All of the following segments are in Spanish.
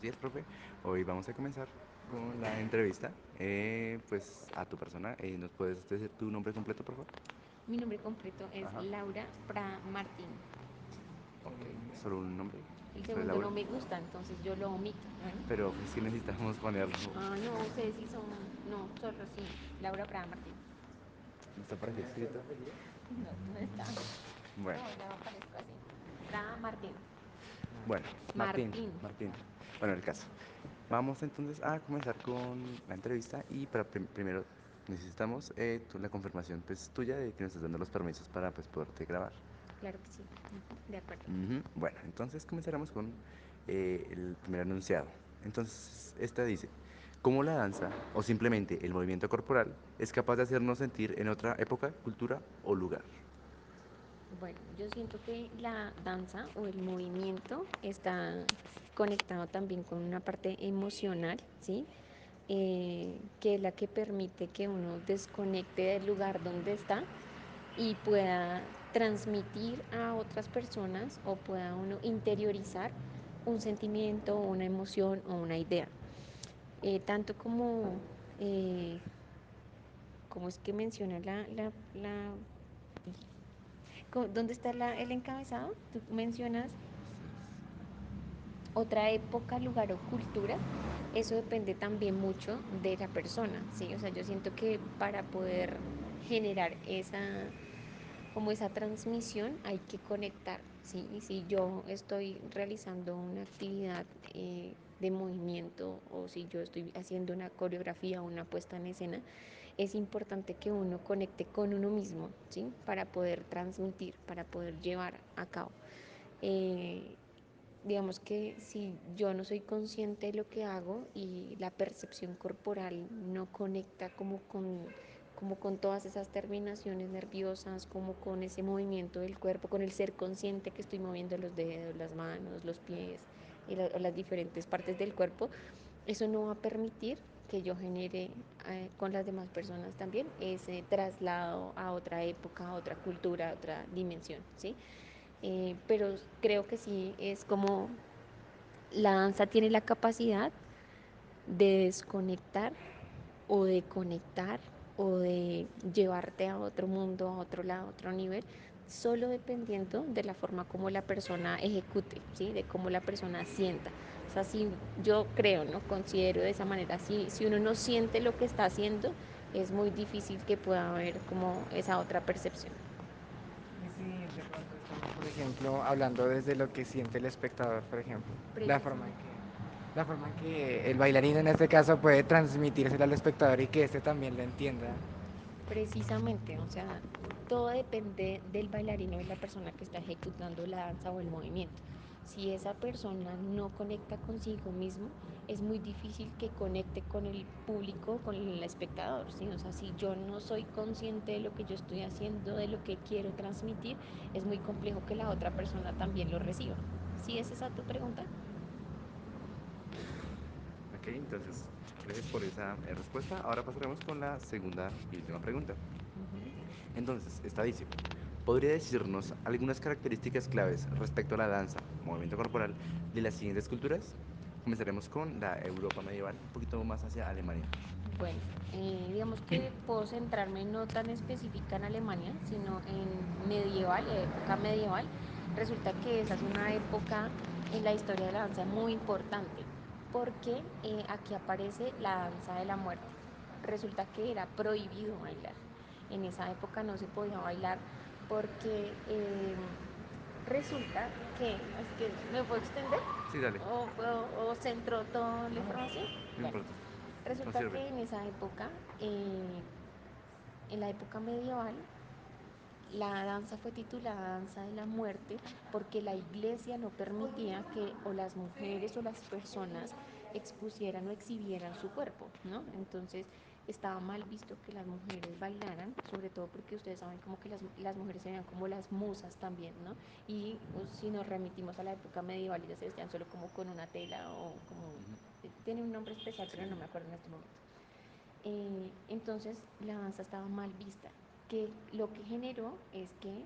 días, profe. Hoy vamos a comenzar con la entrevista, pues a tu persona. ¿Nos puedes decir tu nombre completo, por favor? Mi nombre completo es Ajá. Laura Pra Martín. Ok, solo un nombre. El Soy segundo Laura. no me gusta, entonces yo lo omito. Bueno. Pero pues sí necesitamos ponerlo. Ah, no, ustedes sí son. No, solo sí. Laura Pra Martín. ¿No está por aquí escrito? No, no está. Bueno, No, no aparezco así. Pra Martín. bueno, Martín, Martín. Martín. Bueno, el caso. Vamos entonces a comenzar con la entrevista y para primero necesitamos la confirmación pues tuya de que nos estás dando los permisos para pues poderte grabar. Claro que sí. Ujú, de acuerdo. Ujú. Bueno, entonces comenzaremos con el primer enunciado. Entonces, esta dice, ¿cómo la danza o simplemente el movimiento corporal es capaz de hacernos sentir en otra época, cultura o lugar? Bueno, yo siento que la danza o el movimiento está conectado también con una parte emocional, ¿sí? Que es la que permite que uno desconecte del lugar donde está y pueda transmitir a otras personas o pueda uno interiorizar un sentimiento, una emoción o una idea. Tanto como, eh, como es que menciona ¿dónde está el encabezado? Tú mencionas otra época, lugar o cultura. Eso depende también mucho de la persona, ¿sí? O sea, yo siento que para poder generar como esa transmisión hay que conectar, ¿sí? Y si yo estoy realizando una actividad de movimiento o si yo estoy haciendo una coreografía o una puesta en escena, es importante que uno conecte con uno mismo, ¿sí? Para poder transmitir, para poder llevar a cabo. Eh, digamos que si yo no soy consciente de lo que hago y la percepción corporal no conecta como con todas esas terminaciones nerviosas, como con ese movimiento del cuerpo, con el ser consciente que estoy moviendo los dedos, las manos, los pies o las diferentes partes del cuerpo, eso no va a permitir que yo genere con las demás personas también ese traslado a otra época, a otra cultura, a otra dimensión, ¿sí? Pero creo que sí es como la danza tiene la capacidad de desconectar o de conectar o de llevarte a otro mundo, a otro lado, a otro nivel, solo dependiendo de la forma como la persona ejecute, ¿sí? De cómo la persona sienta. O sea, si yo creo, ¿no? Considero de esa manera, si uno no siente lo que está haciendo, es muy difícil que pueda haber como esa otra percepción. Y si de pronto estamos, por ejemplo, hablando desde lo que siente el espectador, por ejemplo, la forma en Precisamente. que, la forma en que el bailarín en este caso puede transmitírselo al espectador y que éste también lo entienda. Precisamente, o sea, todo depende del bailarino, de la persona que está ejecutando la danza o el movimiento. Si esa persona no conecta consigo mismo, es muy difícil que conecte con el público, con el espectador, ¿sí? O sea, si yo no soy consciente de lo que yo estoy haciendo, de lo que quiero transmitir, es muy complejo que la otra persona también lo reciba. ¿Sí es esa tu pregunta? Ok, entonces, gracias por esa respuesta. Ahora pasaremos con la segunda y última pregunta. Entonces, esta dice, ¿podría decirnos algunas características claves respecto a la danza, movimiento corporal de las siguientes culturas? Comenzaremos con la Europa medieval, un poquito más hacia Alemania. Bueno, digamos que puedo centrarme no tan específica en Alemania, sino en medieval, época medieval. Resulta que esa es una época en la historia de la danza muy importante, porque aquí aparece la danza de la muerte. Resulta que era prohibido bailar. En esa época no se podía bailar porque resulta que, es que, ¿me puedo extender? Sí, dale, ¿O centro toda la No, no. información? no Bueno, importa, nos resulta sirve. que en esa época, en la época medieval, la danza fue titulada Danza de la Muerte porque la iglesia no permitía que o las mujeres o las personas expusieran o exhibieran su cuerpo, ¿no? Entonces estaba mal visto que las mujeres bailaran, sobre todo porque ustedes saben como que las mujeres se veían como las musas también, ¿no? Y si nos remitimos a la época medieval, ellas se vestían solo como con una tela o como... Tiene un nombre especial, Sí. pero no me acuerdo en este momento. Entonces la danza estaba mal vista, que lo que generó es que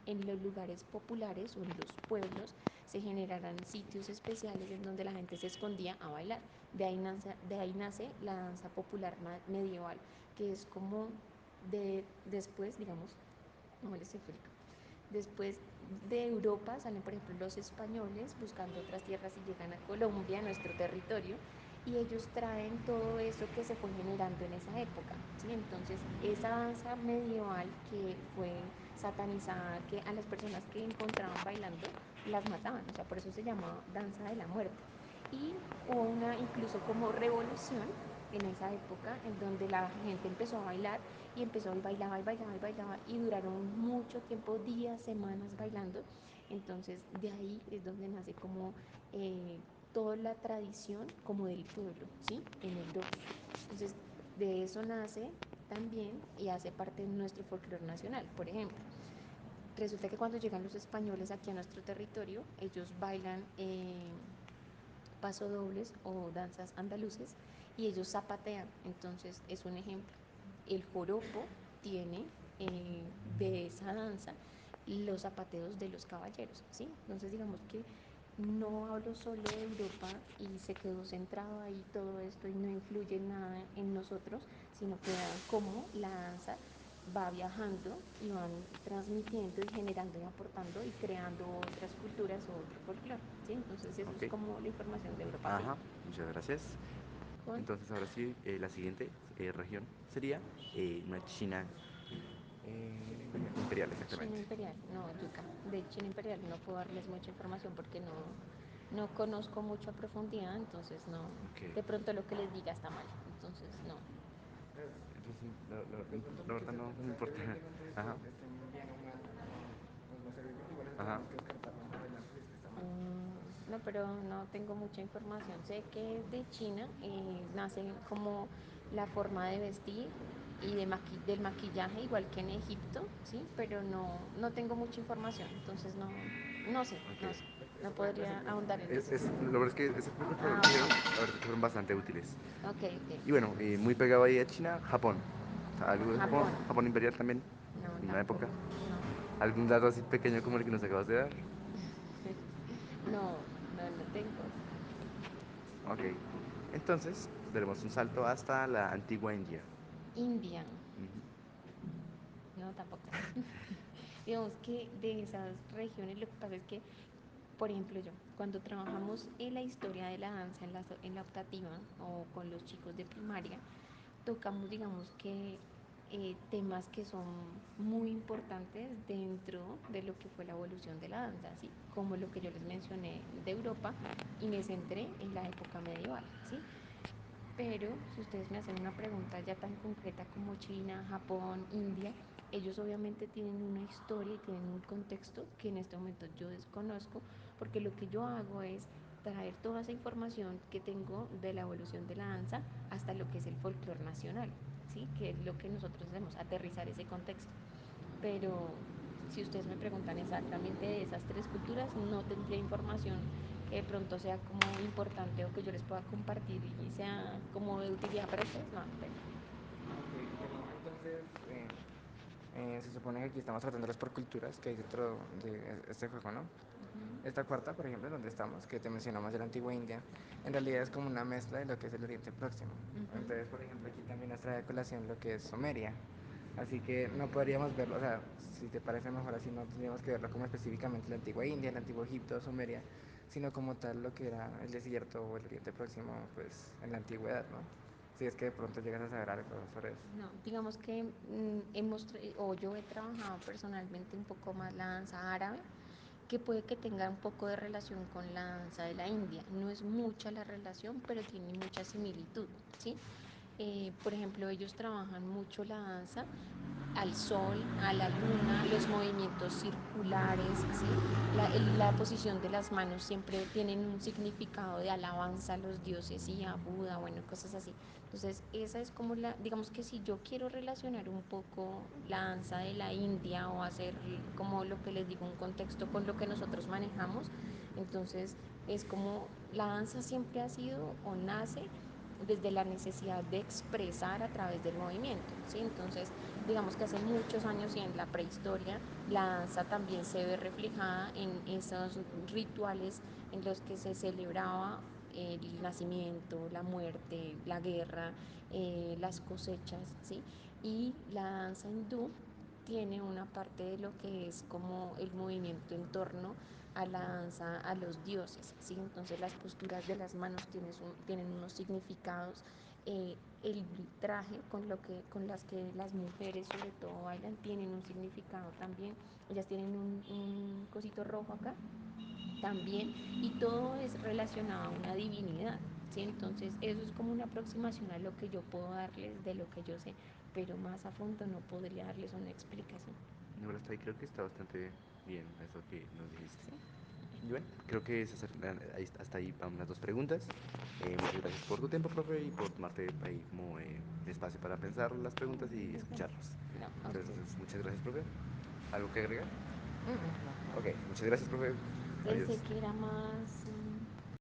en los lugares populares o en los pueblos se generaran sitios especiales en donde la gente se escondía a bailar. De ahí nace la danza popular medieval, que es como después, digamos, no les explico. Después de Europa salen, por ejemplo, los españoles buscando otras tierras y llegan a Colombia, nuestro territorio, y ellos traen todo eso que se fue generando en esa época, ¿sí? Entonces, esa danza medieval que fue satanizada, que a las personas que encontraban bailando las mataban, o sea, por eso se llamaba danza de la muerte. Y hubo una incluso como revolución en esa época en donde la gente empezó a bailar y empezó y bailaba y bailaba y bailaba y duraron mucho tiempo, días, semanas bailando. Entonces de ahí es donde nace como toda la tradición como del pueblo, ¿sí? En Europa. Entonces de eso nace también y hace parte de nuestro folclore nacional. Por ejemplo, resulta que cuando llegan los españoles aquí a nuestro territorio, ellos bailan pasodobles o danzas andaluces y ellos zapatean. Entonces es un ejemplo. El joropo tiene de esa danza los zapateos de los caballeros, ¿sí? Entonces digamos que no hablo solo de Europa y se quedó centrado ahí todo esto y no influye nada en nosotros, sino que vean cómo la danza va viajando y van transmitiendo y generando y aportando y creando otras culturas o otro folclore, ¿sí? Entonces eso es Ok. como la información de Europa, ¿sí? Ajá, muchas gracias. Con Entonces ahora sí, la siguiente región sería una China imperial, China exactamente. Imperial, no, yuca. De China Imperial no puedo darles mucha información porque no conozco mucho a profundidad, entonces no, Ok. de pronto lo que les diga está mal, entonces no. Entonces, De pronto la porque verdad no, no me importa. preferiblemente Ajá, estén bien o mal, no nos va a servir porque igual eso ajá. tenemos que descartarlo más adelante si es que está mal. No, pero no tengo mucha información. Sé que de China nace como la forma de vestir y del maquillaje, igual que en Egipto, ¿sí? Pero no tengo mucha información, entonces no sé, Ok. no sé. No Eso puede podría servir. ahondar en eso. Lo verdad es que esos puntos Ah, que dieron, la verdad es que fueron bastante útiles. ok, ok. Y bueno, muy pegado ahí a China, Japón. O sea, algo de Japón, Japón. Japón imperial también, No, en una tampoco. época. No. ¿Algún dato así pequeño como el que nos acabas de dar? No tengo. Ok. Entonces, daremos un salto hasta la antigua India. India. Ujú. No, tampoco. Digamos que de esas regiones lo que pasa es que, por ejemplo, yo, cuando trabajamos en la historia de la danza en la optativa o con los chicos de primaria, tocamos, digamos que, temas que son muy importantes dentro de lo que fue la evolución de la danza, ¿sí? Como lo que yo les mencioné de Europa y me centré en la época medieval, ¿sí? Pero si ustedes me hacen una pregunta ya tan concreta como China, Japón, India, ellos obviamente tienen una historia y tienen un contexto que en este momento yo desconozco, porque lo que yo hago es traer toda esa información que tengo de la evolución de la danza hasta lo que es el folclore nacional, ¿sí? Que es lo que nosotros hacemos, aterrizar ese contexto. Pero si ustedes me preguntan exactamente de esas tres culturas, no tendría información que de pronto sea como importante o que yo les pueda compartir y sea como de utilidad para ustedes, no tengo. Ok, bueno, entonces se supone que aquí estamos tratándolas por culturas que hay dentro de este juego, ¿no? Esta cuarta, por ejemplo, donde estamos, que te mencionamos de la antigua India, en realidad es como una mezcla de lo que es el Oriente Próximo. Ujú. Entonces, por ejemplo, aquí también nos trae a colación lo que es Sumeria. Así que no podríamos verlo, o sea, si te parece mejor así, no tendríamos que verlo como específicamente la antigua India, el antiguo Egipto, Sumeria, sino como tal lo que era el desierto o el Oriente Próximo, pues en la antigüedad, ¿no? Si es que de pronto llegas a saber algo sobre eso. No, digamos que o yo he trabajado personalmente un poco más la danza árabe, que puede que tenga un poco de relación con la danza de la India. No es mucha la relación, pero tiene mucha similitud, ¿sí? Por ejemplo, ellos trabajan mucho la danza al sol, a la luna, los movimientos circulares, ¿sí? La posición de las manos siempre tienen un significado de alabanza a los dioses y a Buda, bueno, cosas así. Entonces, esa es como digamos que si yo quiero relacionar un poco la danza de la India o hacer como lo que les digo, un contexto con lo que nosotros manejamos, entonces es como la danza siempre ha sido o nace desde la necesidad de expresar a través del movimiento, ¿sí? Entonces, digamos que hace muchos años y en la prehistoria, la danza también se ve reflejada en esos rituales en los que se celebraba el nacimiento, la muerte, la guerra, las cosechas, ¿sí? Y la danza hindú tiene una parte de lo que es como el movimiento en torno a la danza a los dioses, ¿sí? Entonces las posturas de las manos tienen unos significados, el traje con las que las mujeres sobre todo bailan tienen un significado también, ellas tienen un cosito rojo acá también, y todo es relacionado a una divinidad, ¿sí? Entonces eso es como una aproximación a lo que yo puedo darles de lo que yo sé, pero más a fondo no podría darles una explicación. No, pero hasta ahí creo que está bastante bien eso que nos dijiste. ¿Sí? Y bueno, creo que hasta ahí van las dos preguntas. Muchas gracias por tu tiempo, profe, y por tomarte ahí como espacio para pensar las preguntas y escucharlas. No, a Entonces, ustedes. muchas gracias, profe. ¿Algo que agregar? Mm, mm, no. Ok, muchas gracias, profe. Pensé Adiós. que era más